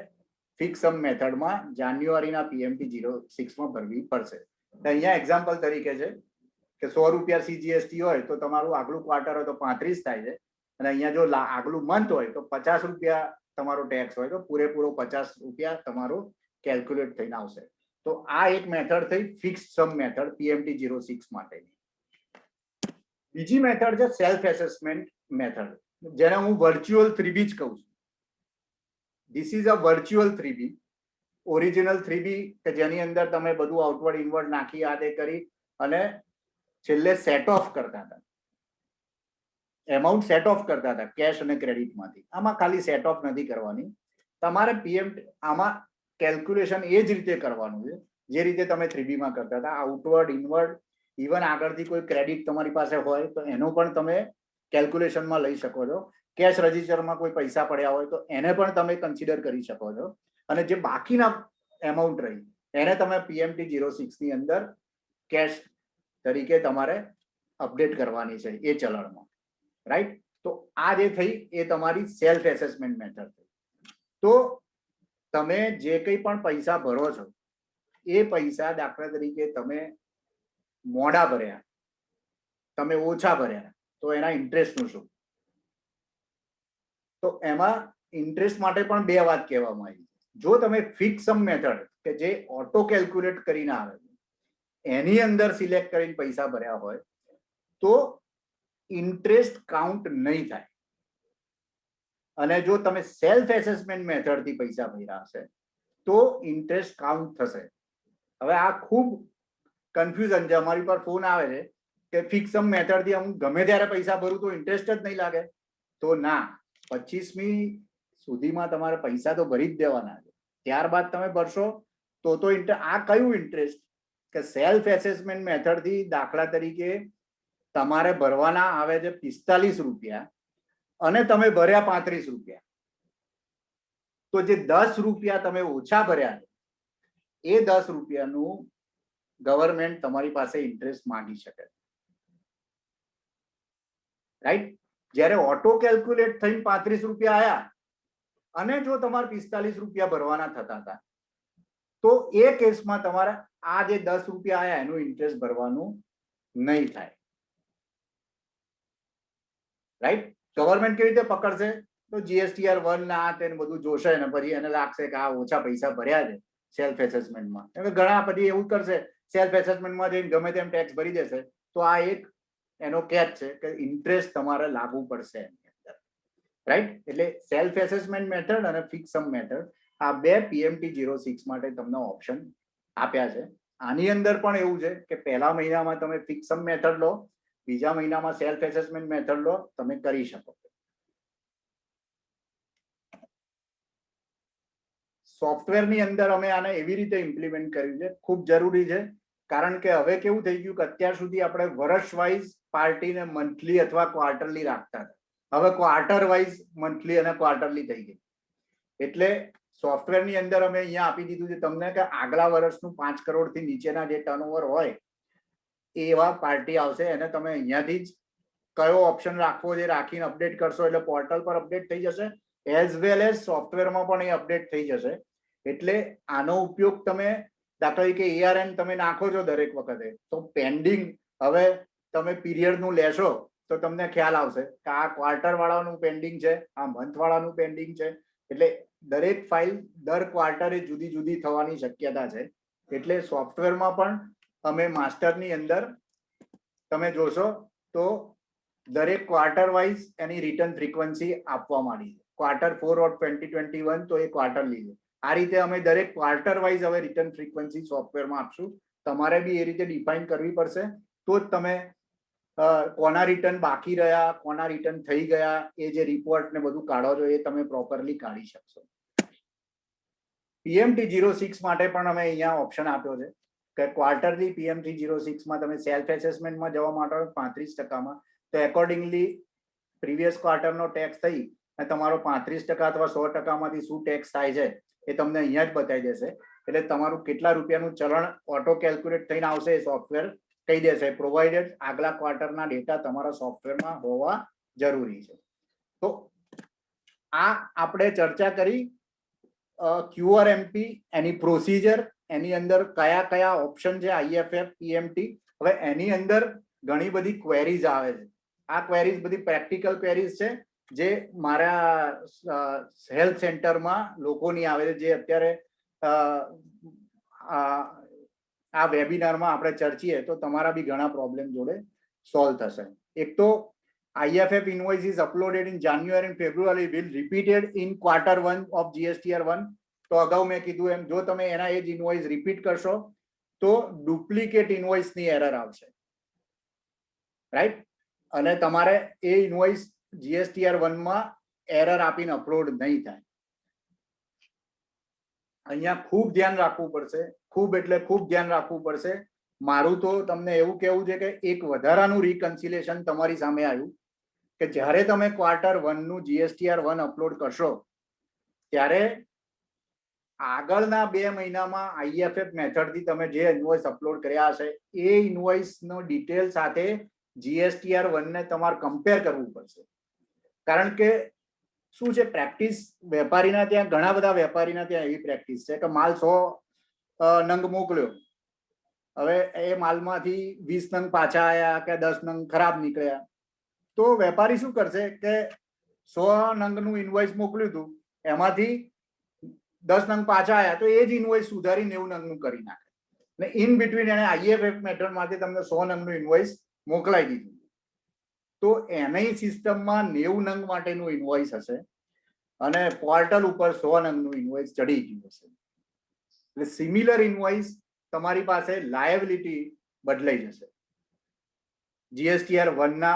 ફિક્સ સમ મેથડમાં જાન્યુઆરીના PMT06 માં ભરવી પડશે. અહીંયા એક્ઝામ્પલ તરીકે છે કે 100 રૂપિયા CGST હોય તો તમારું આગલું ક્વાર્ટર હોય તો 35 થાય છે અને અહીંયા જો આગલું મંથ હોય તો 50 રૂપિયા તમારો ટેક્સ હોય તો પૂરેપૂરો 50 રૂપિયા તમારો કેલ્ક્યુલેટ થઈને આવશે. તો આ એક મેથડ થઈ ફિક્સ્ડ સમ મેથડ PMT06 માટેની. બીજી મેથડ છે સેલ્ફ એસેસમેન્ટ મેથડ, જેને હું વર્ચ્યુઅલ 3B જ કહું છું. This is a virtual 3B. Original 3B કે જેની અંદર તમે બધું આઉટવર્ડ ઇનવર્ડ નાખી આદે કરી અને છેલ્લે સેટ ઓફ કરતા હતા, એમાઉન્ટ સેટ ઓફ કરતા હતા કેશ અને ક્રેડિટમાંથી. આમાં ખાલી સેટ ઓફ નથી કરવાની, તમારે આમાં કેલ્ક્યુલેશન એ જ રીતે કરવાનું છે જે રીતે તમે 3B માં કરતા હતા. આઉટવર્ડ ઇનવર્ડ ઇવન આગળથી કોઈ ક્રેડિટ તમારી પાસે હોય તો એનો પણ તમે કેલ્ક્યુલેશનમાં લઈ શકો છો. કેશ રજિસ્ટરમાં કોઈ પૈસા પડ્યા હોય તો એને પણ તમે કન્સિડર કરી શકો છો અને જે બાકીના એમાઉન્ટ રહી એને તમે PMT06 ની અંદર કેશ તરીકે તમારે અપડેટ કરવાની છે એ ચલણમાં. રાઈટ? તો આ જે થઈ એ તમારી સેલ્ફ એસેસમેન્ટ મેથડ થઈ. તો તમે જે કંઈ પણ પૈસા ભરો છો એ પૈસા દાખલા તરીકે તમે મોડા ભર્યા, તમે ઓછા ભર્યા, તો એના ઇન્ટરેસ્ટનું શું? તો એમાં ઇન્ટરેસ્ટ માટે પણ બે વાત કહેવામાં આવી. જો તમે ફિક્સ સમ મેથડ કે જે ઓટો કેલ્ક્યુલેટ કરીને આવે એની અંદર સિલેક્ટ કરીને પૈસા ભર્યા હોય તો ઇન્ટરેસ્ટ કાઉન્ટ નહીં થાય. અને જો તમે સેલ્ફ એસેસમેન્ટ મેથડથી પૈસા ભર્યા હશે તો ઇન્ટરેસ્ટ કાઉન્ટ થશે. હવે આ ખૂબ કન્ફ્યુઝન છે. અમારી પર ફોન આવે છે કે ફિક્સ સમ મેથડથી હું ગમે ત્યારે પૈસા ભરું તો ઇન્ટરેસ્ટ જ નહીં લાગે. તો ના, 25મી સુધીમાં તમારે પૈસા તો ભરી જ દેવાના છે. ત્યારબાદ તમે ભરશો તો આ કયું ઇન્ટરેસ્ટ કે સેલ્ફ એસેસમેન્ટ મેથડથી દાખલા તરીકે તમારે ભરવાના આવે છે 45 રૂપિયા અને તમે ભર્યા 35 રૂપિયા, તો જે 10 રૂપિયા તમે ઓછા ભર્યા એ 10 રૂપિયાનું ગવર્મેન્ટ તમારી પાસે ઇન્ટરેસ્ટ માંગી શકે. રાઈટ? જ્યારે ઓટો કેલ્ક્યુલેટ થઈને 35 રૂપિયા આયા અને જો તમારે 45 રૂપિયા ભરવાના થતા હતા તો એ કેસમાં તમારે આ જે 10 રૂપિયા આયા એનું ઇન્ટરેસ્ટ ભરવાનું નહીં થાય. રાઈટ? ગવર્મેન્ટ કેવી રીતે પકડશે? તો GSTR 1 ના તેને બધું જોશે ને પછી એને લાગશે કે આ ઓછા પૈસા ભર્યા છે સેલ્ફ એસેસમેન્ટમાં. ઘણા પછી એવું કરશે, સેલ્ફ એસેસમેન્ટમાં જઈને ગમે તેમ ટેક્સ ભરી દેશે. તો આ એક એનો કેચ છે કે ઇન્ટરેસ્ટ તમારે લાગુ પડશે એની અંદર. રાઈટ? એટલે સેલ્ફ એસેસમેન્ટ મેથડ અને ફિક્સ સમ મેથડ આ બે PMT 06 માટે તમને ઓપ્શન આપ્યા છે. આની અંદર પણ એવું છે કે પહેલા મહિનામાં તમે ફિક્સ સમ મેથડ લો, બીજા મહિનામાં સેલ્ફ એસેસમેન્ટ મેથડ લો, તમે કરી શકો. સોફ્ટવેરની અંદર અમે આને એવી રીતે ઇમ્પ્લિમેન્ટ કર્યું છે, ખૂબ જરૂરી છે. કારણ કે હવે કેવું થઈ ગયું કે અત્યાર સુધી આપણે વર્ષ વાઇઝ પાર્ટીને મંથલી અથવા ક્વાર્ટરલી રાખતા હતા. હવે ક્વાર્ટર વાઇઝ મંથલી અને ક્વાર્ટરલી થઈ ગઈ. એટલે સોફ્ટવેરની અંદર અમે અહીંયા આપી દીધું છે તમને કે આગલા વર્ષનું 5 કરોડથી નીચેના જે ટર્નઓવર હોય એવા પાર્ટી આવશે. એને તમે અહીંયાથી જ કયો ઓપ્શન રાખવો છે રાખીને અપડેટ કરશો એટલે પોર્ટલ પર અપડેટ થઈ જશે, એઝ વેલ એઝ સોફ્ટવેરમાં પણ એ અપડેટ થઈ જશે. એટલે આનો ઉપયોગ તમે દાખલા તરીકે ARN તમે નાખો છો દરેક વખતે તો પેન્ડિંગ હવે તમે પીરિયડનું લેશો તો તમને ખ્યાલ આવશે કે આ ક્વાર્ટર વાળાનું પેન્ડિંગ છે, આ મંથ વાળાનું પેન્ડિંગ છે. એટલે દરેક ફાઇલ દર ક્વાર્ટરે જુદી જુદી થવાની શક્યતા છે. એટલે સોફ્ટવેરમાં પણ અમે માસ્ટરની અંદર તમે જોશો તો દરેક ક્વાર્ટર વાઇઝ એની રિટર્ન ફ્રીક્વન્સી આપવામાં આવી છે. Q4 of 2021 તો એ ક્વાર્ટરલી છે. આ રીતે અમે દરેક ક્વાર્ટર વાઇઝ હવે રિટર્ન ફ્રીક્વન્સી સોફ્ટવેરમાં આપશું. તમારે બી એ રીતે ડિફાઇન કરવી પડશે તો જ તમે કોના રિટર્ન બાકી રહ્યા, કોના રિટર્ન થઈ ગયા, એ જે રિપોર્ટ ને બધું કાઢો છો એ તમે પ્રોપરલી કાઢી શકશો. PMT 06 માટે પણ અમે અહીંયા ઓપ્શન આપ્યો છે કે ક્વાર્ટરલી PMT 06 માં તમે સેલ્ફ એસેસમેન્ટમાં જવા માટે 35%માં તો એકોર્ડિંગલી પ્રીવિયસ ક્વાર્ટરનો ટેક્સ થઈ અને તમારો 35% અથવા 100%માંથી શું ટેક્સ થાય છે એ તમને અહીંયા જ બતાવી દેશે. એટલે તમારું કેટલા રૂપિયાનું ચલણ ઓટો કેલ્ક્યુલેટ થઈને આવશે એ સોફ્ટવેર કહી દેશે, પ્રોવાઇડેડ આગલા ક્વાર્ટરના ડેટા તમારા સોફ્ટવેરમાં હોવા જરૂરી છે. તો આ આપણે ચર્ચા કરી QRMP, એની પ્રોસિજર, એની અંદર કયા કયા ઓપ્શન છે IFF PMT. હવે એની અંદર ઘણી બધી ક્વેરીઝ આવે છે. આ ક્વેરીઝ બધી પ્રેક્ટિકલ ક્વેરીઝ છે જે મારા હેલ્થ સેન્ટરમાં લોકોની આવે છે, જે અત્યારે આ વેબિનારમાં આપણે ચર્ચીએ તો તમારા બી ઘણા પ્રોબ્લેમ જોડે સોલ્વ થશે. એક તો IFF invoice is uploaded in January and February will repeated in Q1 of GSTR 1. તો અગાઉ મેં કીધું એમ જો તમે એના એ જ ઇન્વોઇસ રિપીટ કરશો તો ડુપ્લિકેટ ઇન્વોઇસની એરર આવશે. રાઈટ? અને તમારે એ ઇન્વોઇસ GSTR 1 માં એરર આપીને અપલોડ નહીં થાય. અહીંયા ખૂબ ધ્યાન રાખવું પડશે, ખૂબ એટલે ખૂબ ધ્યાન રાખવું પડશે. મારું તો તમને એવું કહેવું છે કે એક વધારાનું રિકન્સિલેશન તમારી સામે આવ્યું કે જ્યારે તમે Q1 નું GSTR 1 અપલોડ કરશો ત્યારે આગળના 2 મહિનામાં IFF મેથડથી તમે જે ઇન્વોઇસ અપલોડ કર્યા હશે એ ઇન્વોઇસનો ડિટેલ સાથે GSTR 1 ને તમારે કમ્પેર કરવું પડશે. કારણ કે શું છે, પ્રેક્ટિસ વેપારીના ત્યાં, ઘણા બધા વેપારીના ત્યાં એવી પ્રેક્ટિસ છે કે માલ 100 નંગ મોકલ્યો, હવે એ માલમાંથી 20 નંગ પાછા આવ્યા કે 10 નંગ ખરાબ નીકળ્યા, તો વેપારી શું કરશે કે 100 નંગનું ઇનવોઇસ મોકલ્યું હતું, એમાંથી 10 નંગ પાછા આવ્યા તો એ જ ઇનવોઇસ સુધારી 90 નંગનું કરી નાખે, ને ઇન બિટવીન એને IFF મેથડમાંથી તમને 100 નંગનું ઇનવોઇસ મોકલાઈ દીધું, તો એની સિસ્ટમમાં 90 નંગ માટેનું ઇનવોઇસ હશે અને પોર્ટલ ઉપર 100 નંગનું ઇનવોઇસ ચડી ગયું હશે. એટલે સિમિલર ઇનવોઇસ તમારી પાસે લાયબિલિટી બદલાઈ જશે GSTR 1 ના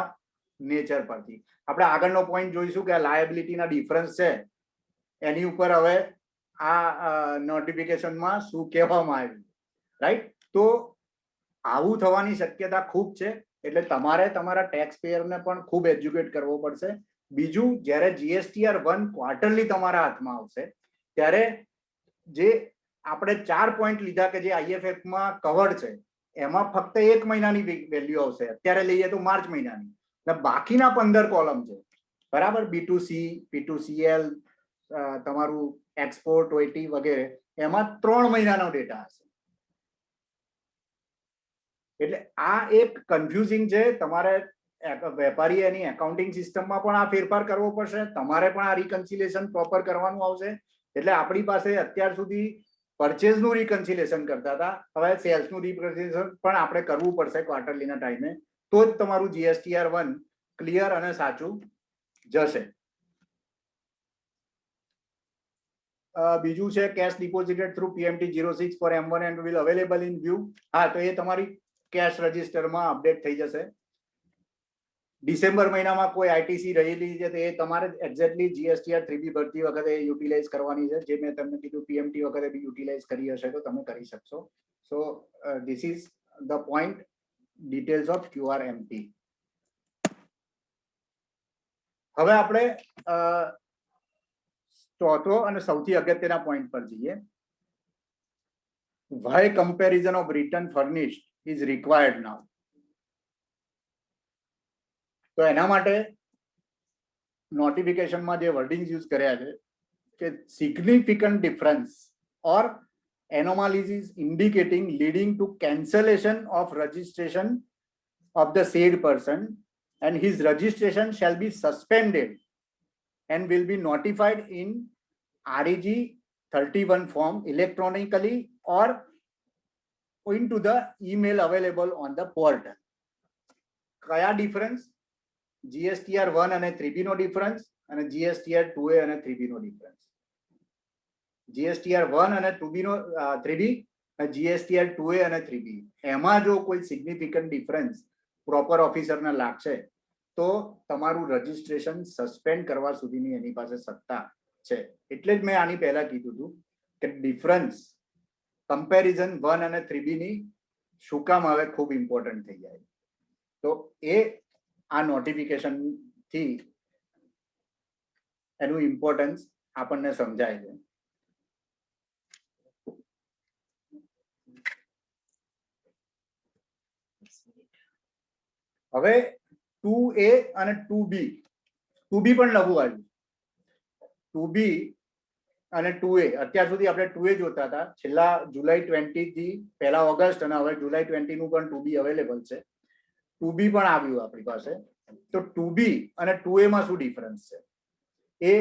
નેચર પરથી. આપણે આગળનો પોઈન્ટ જોઈશું કે આ લાયબિલિટીના ડિફરન્સ છે, એની ઉપર હવે આ નોટિફિકેશનમાં શું કહેવામાં આવ્યું, રાઈટ? તો આવું થવાની શક્યતા ખૂબ છે, એટલે તમારે તમારા ટેક્સ પેયરને પણ ખૂબ એજ્યુકેટ કરવો પડશે. બીજું, જ્યારે GSTR 1 ક્વાર્ટરલી તમારા હાથમાં આવશે ત્યારે જે આપણે 4 પોઈન્ટ લીધા કે જે IFF માં કવર્ડ છે, એમાં ફક્ત 1 મહિનાની વેલ્યુ આવશે, અત્યારે લઈએ તો માર્ચ મહિનાની, અને બાકીના 15 કોલમ છે, બરાબર? B2C, P2CL, તમારું એક્સપોર્ટ, OT વગેરે, એમાં 3 મહિનાનો ડેટા હશે. એટલે આ એક કન્ફ્યુઝિંગ છે. તમારે વેપારી એની એકાઉન્ટિંગ સિસ્ટમમાં પણ આ ફેરફાર કરવો પડશે, તમારે પણ આ રિકન્સિલેશન પ્રોપર કરવાનું આવશે. એટલે આપણી પાસે અત્યાર સુધી પરચેઝનું રિકન્સિલેશન કરતા હતા, હવે સેલ્સનું રિકન્સિલેશન પણ આપણે કરવું પડશે ક્વાર્ટરલીના ટાઈમે, તો જ તમારું GSTR 1 ક્લિયર અને સાચું જશે. બીજું છે cash deposited through PMT 06 for M1 and will available in view. હા, તો એ તમારી કેશ રજિસ્ટરમાં અપડેટ થઈ જશે. ડિસેમ્બર મહિનામાં કોઈ ITC રહેલી છે તો એ તમારે એક્ઝેક્ટલી GSTR 3B ભરતી વખતે યુટિલાઇઝ કરવાની છે, જે મેં તમને કીધું PMT વખતે બી યુટિલાઇઝ કરી હશે તો તમે કરી શકશો. So this is the point, details of QRMT. હવે આપણે ચોથો અને સૌથી અગત્યના પોઈન્ટ પર જઈએ. Why comparison of return furnished is required now? તો એના માટે નોટિફિકેશનમાં જે વર્ડિંગ્સ યુઝ કર્યા છે કે significant difference or anomalies is indicating leading to cancellation of registration of the said person and his registration shall be suspended and will be notified in REG 31 form electronically or into the email available on the portal. કયા difference? GSTR 1 અને 3B નો difference અને GSTR 2A અને 3B નો difference. GSTR 1 અને 2B નો 3B, GSTR 2A અને 3B, એમાં જો કોઈ significant difference proper ઓફિસરને લાગશે તો તમારું રજિસ્ટ્રેશન સસ્પેન્ડ કરવા સુધીની એની પાસે સત્તા છે. એટલે જ મેં આની પહેલા કીધું હતું કે ડિફરન્સ કમ્પેરિઝન 1 અને 3B ની શું કામ હવે ખૂબ ઇમ્પોર્ટન્ટ થઈ જાય. તો એ આ નોટિફિકેશન થી એનું ઇમ્પોર્ટન્સ આપણને સમજાય છે. હવે 2A અને 2B પણ નવું આવ્યું. 2B અને 2A, અત્યાર સુધી આપણે 2A જોતા હતા, છેલ્લા જુલાઈ 20 થી 1 ઓગસ્ટ અને હવે જુલાઈ 20 નું પણ 2B અવેલેબલ છે. 2B પણ આવ્યું આપણી પાસે. તો 2B અને 2A માં શું ડિફરન્સ છે એ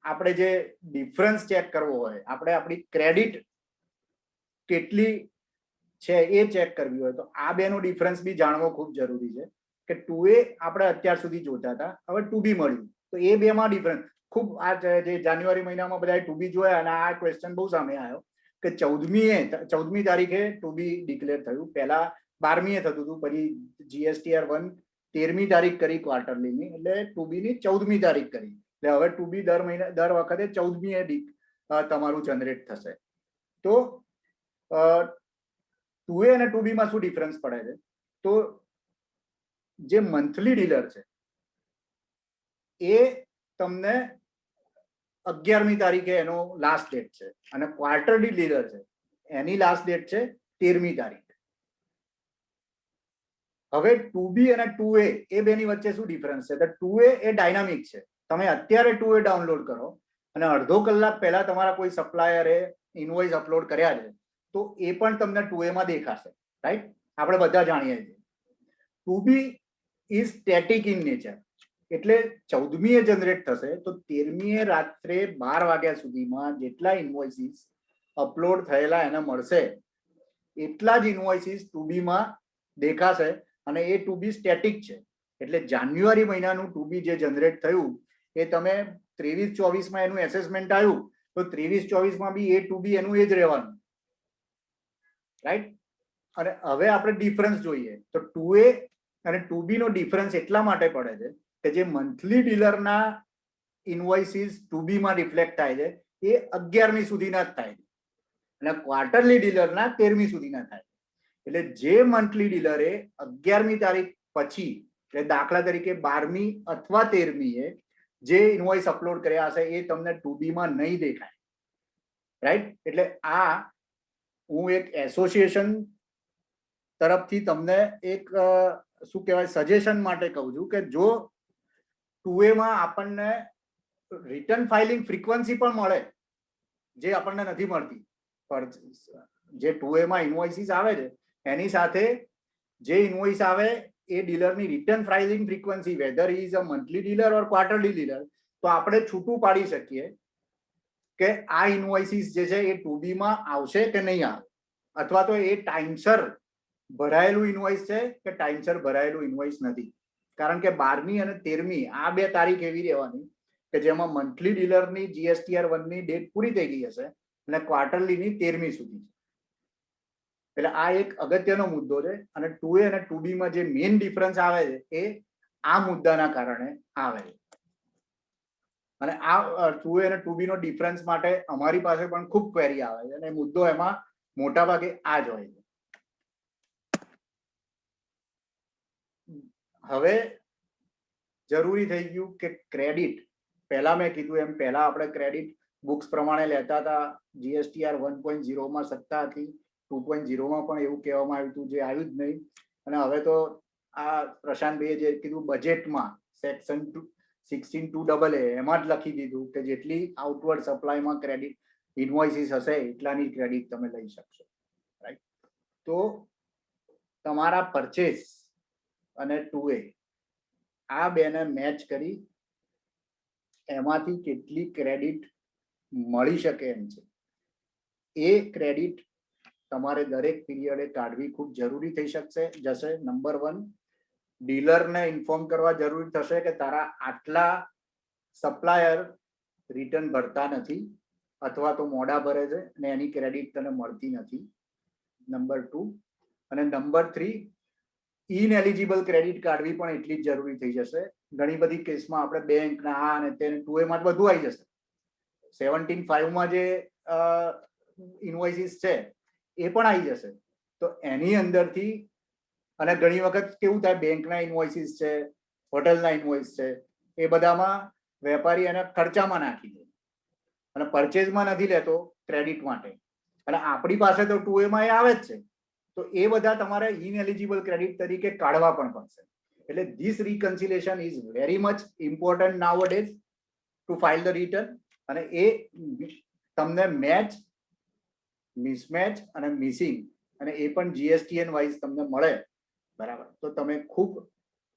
આપણે જે ડિફરન્સ ચેક કરવો હોય, આપણે આપણી ક્રેડિટ કેટલી છે એ ચેક કરવી હોય તો આ બેનો ડિફરન્સ બી જાણવો ખૂબ જરૂરી છે કે 2A આપણે અત્યાર સુધી જોતા હતા, હવે 2B મળ્યું, તો એ બેમાં ડિફરન્સ ખૂબ. આ જે જાન્યુઆરી મહિનામાં બધાએ 2B જોયા અને આ ક્વેશ્ચન બહુ સામે આવ્યો કે 14મી તારીખે 2B ડિક્લેર થયું, પહેલા 12મીએ થતું હતું, પછી GSTR 1 13મી તારીખ કરી ક્વાર્ટરલીની, એટલે 2B ની 14મી તારીખ કરી, એટલે હવે 2B દર વખતે 14મીએ તમારું જનરેટ થશે. તો 2A અને 2B માં શું ડિફરન્સ પડે છે? તો જે મંથલી ડીલર છે એ તમને 11મી તારીખે એનો લાસ્ટ ડેટ છે અને ક્વાર્ટરલી ડીલર છે એની લાસ્ટ ડેટ છે 13મી તારીખ. હવે 2B અને 2A એ બેની વચ્ચે શું ડિફરન્સ છે? તો 2A એ ડાયનામિક છે. તમે અત્યારે 2A ડાઉનલોડ કરો અને અડધો કલાક પહેલા તમારા કોઈ સપ્લાયરે ઇનવોઇસ અપલોડ કર્યા છે તો એ પણ તમને 2A માં દેખાશે, રાઈટ? આપણે બધા જાણીએ છીએ. 2B is static in nature, એટલે 14મીએ જનરેટ થશે તો 13મીએ રાત્રે 12 વાગ્યા સુધીમાં જેટલા ઇનવોઇસીસ અપલોડ થયેલા એને મળશે એટલા જ ઇનવોઇસીસ 2B માં દેખાશે અને એ 2B સ્ટેટિક છે. એટલે જાન્યુઆરી મહિનાનું 2B જે જનરેટ થયું એ તમે 23-24માં એનું એસેસમેન્ટ આવ્યું તો 23-24માં બી એ 2B એનું એ જ રહેવાનું, રાઈટ? અને હવે આપણે ડિફરન્સ જોઈએ તો 2A અને 2B નો ડિફરન્સ એટલા માટે પડે છે કે જે મંથલી ડીલરના ઇનવોઇસીસ 2B માં રિફ્લેક્ટ થાય છે એ 11મી સુધીના જ થાય છે અને ક્વાર્ટરલી ડીલરના 13મી સુધીના થાય. એટલે જે મંથલી ડીલરે 11મી તારીખ પછી, એટલે દાખલા તરીકે 12મી અથવા 13મીએ જે ઇનવોઇસ અપલોડ કર્યા હશે એ તમને 2B માં નહીં દેખાય, રાઈટ? એટલે આ હું એક એસોસિએશન તરફથી તમને એક શું કહેવાય સજેશન માટે કહું છું કે જો 2A માં આપણને રિટર્ન ફાઇલિંગ ફ્રીક્વન્સી પણ મળે જે આપણને નથી મળતી, જે 2A માં ઇનવોઇસીસ આવે છે એની સાથે જે ઇનવોઇસ આવે એ ડીલરની return filing frequency whether is a monthly dealer or quarterly dealer, તો આપણે છૂટું પાડી શકીએ કે આ ઇનવોઇસીસ જે છે એ 2B માં આવશે કે નહીં આવે, અથવા તો એ ટાઈમસર ભરાયેલું ઇનવોઇસ છે કે ટાઈમસર ભરાયેલું ઇનવોઇસ નથી. કારણ કે 12મી અને 13મી આ બે તારીખ એવી રહેવાની કે જેમાં મંથલી ડીલરની GSTR1 ની ડેટ પૂરી થઈ ગઈ હશે અને ક્વાર્ટરલીની 13મી સુધી. એટલે આ એક અગત્યનો મુદ્દો છે અને 2A અને 2B માં જે મેઇન ડિફરન્સ આવે છે એ આ મુદ્દાના કારણે આવે છે. અને આ 2A અને 2B નો ડિફરન્સ માટે અમારી પાસે પણ ખૂબ ક્વેરી આવે છે અને મુદ્દો એમાં મોટા ભાગે આ જ હોય છે. હવે જરૂરી થઈ ગયું કે ક્રેડિટ, પહેલા મેં કીધું એમ પહેલા આપણે ક્રેડિટ બુક્સ પ્રમાણે લેતા હતા, GSTR 1.0 માં સત્તા હતી, 2.0 માં પણ એવું કહેવામાં આવ્યું હતું જે આવ્યું જ નહીં. અને હવે તો આ પ્રશાંતભાઈએ જે કીધું બજેટમાં સેક્શન 16(2)AA એમાં જ લખી દીધું કે જેટલી આઉટવર્ડ સપ્લાયમાં ક્રેડિટ ઇનવોઇસીસ હશે એટલાની ક્રેડિટ તમે લઈ શકશો, રાઈટ? તો તમારા પરચેસ અને 2A આ બેને મેચ કરી એમાંથી કેટલી ક્રેડિટ મળી શકે એમ છે એ ક્રેડિટ તમારે દરેક પીરિયડે કાઢવી ખૂબ જરૂરી થઈ જશે. નંબર 1, ડીલરને ઇન્ફોર્મ કરવા જરૂરી થશે કે તારા આટલા સપ્લાયર રિટર્ન ભરતા નથી અથવા તો મોડા ભરે છે અને એની ક્રેડિટ તને મળતી નથી, નંબર 2. અને નંબર 3, ઇનએલિજિબલ ક્રેડિટ કાઢવી પણ એટલી જ જરૂરી થઈ જશે. ઘણી બધી કેસમાં આપણે બેંકના આ અને તે 2A માં બધું આવી જશે. 17(5) માં જે ઇનવોઇસીસ છે એ પણ આવી જશે. તો એની અંદરથી અને ઘણી વખત કેવું થાય બેંકના ઇનવોઇસીસ છે, હોટલના ઇનવોઇસ છે, એ બધામાં વેપારી એને ખર્ચામાં નાખી દે અને પરચેઝમાં નથી લેતો ક્રેડિટ માટે, અને આપણી પાસે તો 2A માં એ આવે જ છે. તો એ બધા તમારે ઇનએલિજિબલ ક્રેડિટ તરીકે કાઢવા પણ પડશે. એટલે this reconciliation is very much important nowadays to file the return. અને એ તમને મેચ, મિસમેચ અને મિસિંગ અને એ પણ GSTN વાઇઝ તમને મળે, બરાબર? તો તમે ખૂબ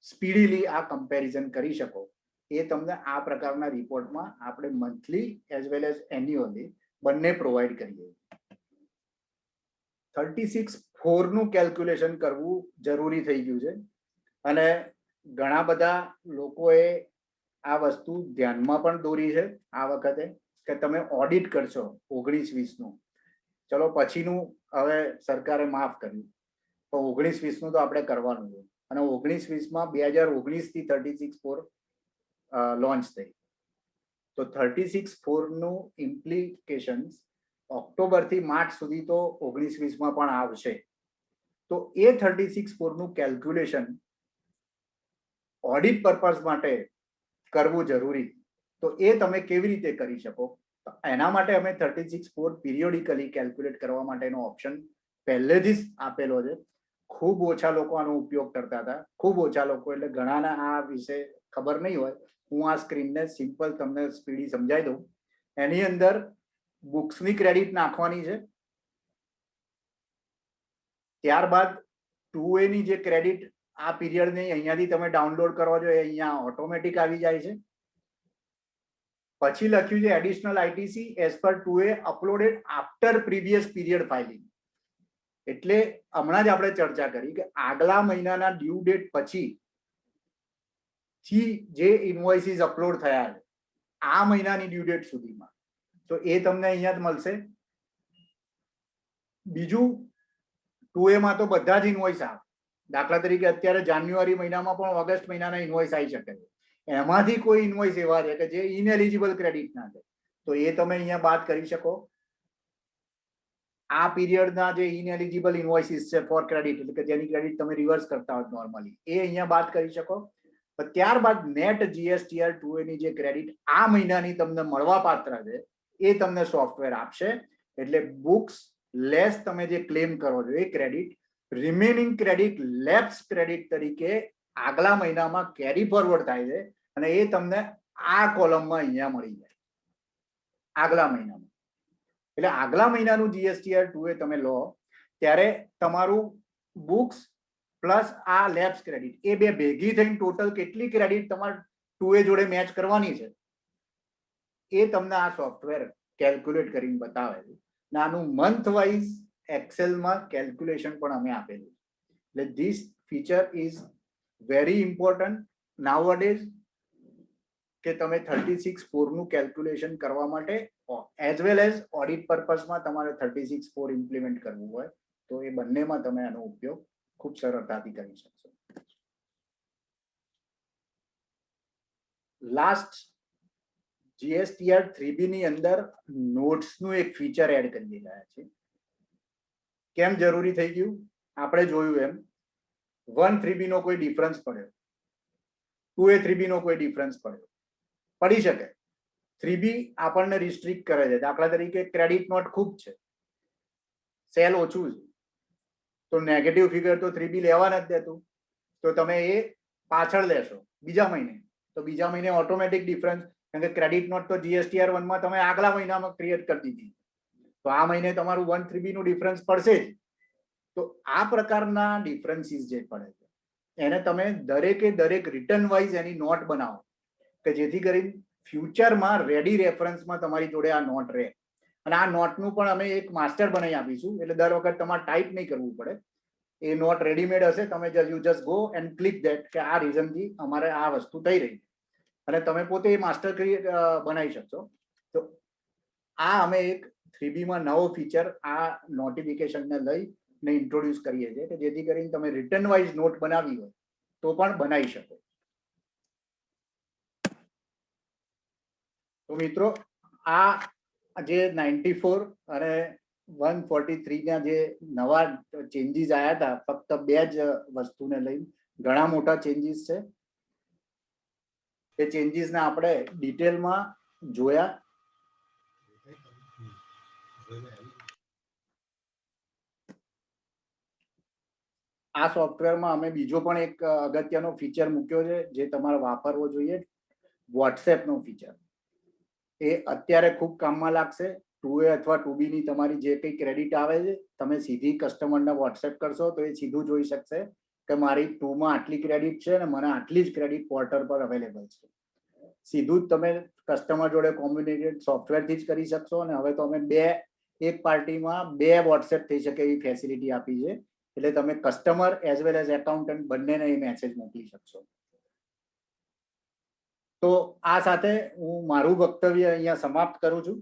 સ્પીડીલી આ કમ્પેરિઝન કરી શકો. એ તમને આ પ્રકારના રિપોર્ટમાં આપણે monthly as well as annually બંને પ્રોવાઈડ કરીએ. 36(4) નું કેલ્ક્યુલેશન કરવું જરૂરી થઈ ગયું છે અને ઘણા બધા લોકોએ આ વસ્તુ ધ્યાનમાં પણ દોરી છે આ વખતે કે તમે ઓડિટ કરશો 19-20નું. ચલો પછીનું હવે સરકારે માફ કર્યું તો 19-20નું તો આપણે કરવાનું છે અને 19-20માં 2019 થી 36(4) લોન્ચ થઈ. તો 36(4) નું ઇમ્પ્લિકેશન્સ ઓક્ટોબર થી માર્ચ સુધી તો 19-20માં પણ આવશે. તો એ 36(4) નું કેલ્ક્યુલેશન ઓડિટ પર્પઝ માટે કરવું જરૂરી. તો એ તમે કેવી રીતે કરી શકો? એના માટે અમે 36(4) પિરિયોડિકલી કેલ્ક્યુલેટ કરવા માટેનો ઓપ્શન પહેલેથી જ આપેલો છે. ખૂબ ઓછા લોકો આનો ઉપયોગ કરતા હતા, ખૂબ ઓછા લોકો, એટલે ઘણાના આ વિશે ખબર નહીં હોય. હું આ સ્ક્રીનને સિમ્પલ તમને સ્પીડી સમજાવી દઉં. એની અંદર બુક્સની ક્રેડિટ નાખવાની છે, ત્યારબાદ 2A ની જે ક્રેડિટ આ પીરિયડની અહીંયાથી તમે ડાઉનલોડ કરવા જો એ અહીંયા ઓટોમેટિક આવી જાય છે. પછી લખ્યું છે additional ITC as per 2A uploaded after previous period filing. એટલે હમણાં જ આપણે ચર્ચા કરી કે આગલા મહિનાના ડ્યુ ડેટ પછી થી જે ઇનવોઇસીસ અપલોડ થયા છે આ મહિનાની ડ્યુ ડેટ સુધીમાં, તો એ તમને અહીંયા જ મળશે. બીજું 2A માં તો બધા જ ઇનવોઇસ આવે. દાખલા તરીકે અત્યારે જાન્યુઆરી મહિનામાં પણ ઓગસ્ટ મહિનાના ઇનવોઇસ આવી શકે છે. એમાંથી કોઈ ઇનવોઇસ એવા છે કે જે ઇનએલિજિબલ ક્રેડિટ ના છે, તો એ તમે અહીંયા બાદ કરી શકો. આ પીરિયડના જે ઇનએલિજિબલ ઇનવોઇસીસ છે ફોર ક્રેડિટ, એટલે કે જેની ક્રેડિટ તમે રિવર્સ કરતા હોય નોર્મલી, એ અહીંયા બાદ કરી શકો. ત્યારબાદ નેટ GSTR 2A ની જે ક્રેડિટ આ મહિનાની તમને મળવા પાત્ર છે એ તમને સોફ્ટવેર આપશે. એટલે બુક્સ લેસ તમે જે ક્લેમ કરો છો એ credit remaining credit lapse credit તરીકે આગલા મહિનામાં કેરી ફોરવર્ડ થાય છે, અને એ તમને આ કોલમમાં અહીંયા મળી જાય આગલા મહિનામાં. એટલે આગલા મહિનાનું GSTR 2A તમે લો ત્યારે તમારું બુક્સ પ્લસ આ લેબ્સ ક્રેડિટ એ બે ભેગી થઈને ટોટલ કેટલી ક્રેડિટ તમારે 2A જોડે મેચ કરવાની છે એ તમને આ સોફ્ટવેર કેલ્ક્યુલેટ કરીને બતાવે છે. આનું મંથ વાઇઝ એક્સેલમાં કેલ્ક્યુલેશન પણ અમે આપેલું છે. એટલે this feature is very important nowadays, કે તમે 36(4) નું કેલ્ક્યુલેશન કરવા માટે એઝ વેલ એઝ ઓડિટ પર્પસમાં તમારે 36(4) ઇમ્પ્લિમેન્ટ કરવું હોય તો એ બંનેમાં તમે આનો ઉપયોગ ખૂબ સરળતાથી કરી શકશો. લાસ્ટ GSTR 3B ની અંદર નોટ્સનું એક ફીચર એડ કરી રહ્યા છે. કેમ જરૂરી થઈ ગયું? આપણે જોયું એમ 1(3B) નો કોઈ ડિફરન્સ પડ્યો, 2A 3B નો કોઈ ડિફરન્સ પડ્યો, પડી શકે. 3B આપણને રિસ્ટ્રિક્ટ કરે છે. દાખલા તરીકે ક્રેડિટ નોટ ખૂબ છે, સેલ ઓછું છે, તો નેગેટિવ ફિગર તો 3B લેવા નથી દેતું, તો તમે એ પાછળ લેશો બીજા મહિને, તો બીજા મહિને ઓટોમેટિક ડિફરન્સ, કારણ કે ક્રેડિટ નોટ તો GSTR 1 માં તમે આગલા મહિનામાં ક્રિએટ કરી દીધી, તો આ મહિને તમારું 1(3B નું ડિફરન્સ પડશે જ. તો આ પ્રકારના ડિફરન્સીસ જે પડે છે એને તમે દરેકે દરેક રિટર્ન વાઇઝ એની નોટ બનાવો, કે જેથી કરી ફ્યુચરમાં રેડી રેફરન્સમાં તમારી જોડે આ નોટ રહે. અને આ નોટનું પણ અમે એક માસ્ટર બનાવી આપીશું, એટલે દર વખત તમારે ટાઈપ નહીં કરવું પડે. એ નોટ રેડીમેડ હશે, તમે you just go and click that કે આ રીઝનથી અમારે આ વસ્તુ થઈ રહી છે, અને તમે પોતે એ માસ્ટર બનાવી શકશો. તો આ અમે એક 3B માં નવો ફીચર આ નોટિફિકેશનને લઈને ઇન્ટ્રોડ્યુસ કરીએ છીએ, કે જેથી કરીને તમે રિટર્ન વાઇઝ નોટ બનાવી હોય તો પણ બનાવી શકો. તો મિત્રો આ જે 94 અને 143 ના જે નવા ચેન્જીસ આવ્યા હતા, ફક્ત 2 જ વસ્તુને લઈને ઘણા મોટા ચેન્જીસ છે. એ ચેન્જીસને આપણે ડિટેલમાં જોયા. આ સોફ્ટવેરમાં અમે બીજો પણ એક અગત્યનો ફીચર મૂક્યો છે જે તમારે વાપરવો જોઈએ, વોટ્સએપનો ફીચર. એ અત્યારે ખૂબ કામમાં લાગશે. 2A અથવા 2B ની તમારી જે કંઈ ક્રેડિટ આવે છે તમે સીધી કસ્ટમરને વોટ્સએપ કરશો તો એ સીધું જોઈ શકશે કે મારી 2 માં આટલી ક્રેડિટ છે અને મને આટલી જ ક્રેડિટ પોર્ટલ પર અવેલેબલ છે. સીધું જ તમે કસ્ટમર જોડે કોમ્યુનિકેટ સોફ્ટવેરથી જ કરી શકશો. અને હવે તો અમે એક પાર્ટીમાં 2 વોટ્સએપ થઈ શકે એવી ફેસિલિટી આપી છે, એટલે તમે customer as well as accountant બંનેને એ મેસેજ મોકલી શકશો. તો આ સાથે હું મારું વક્તવ્ય અહીંયા સમાપ્ત કરું છું.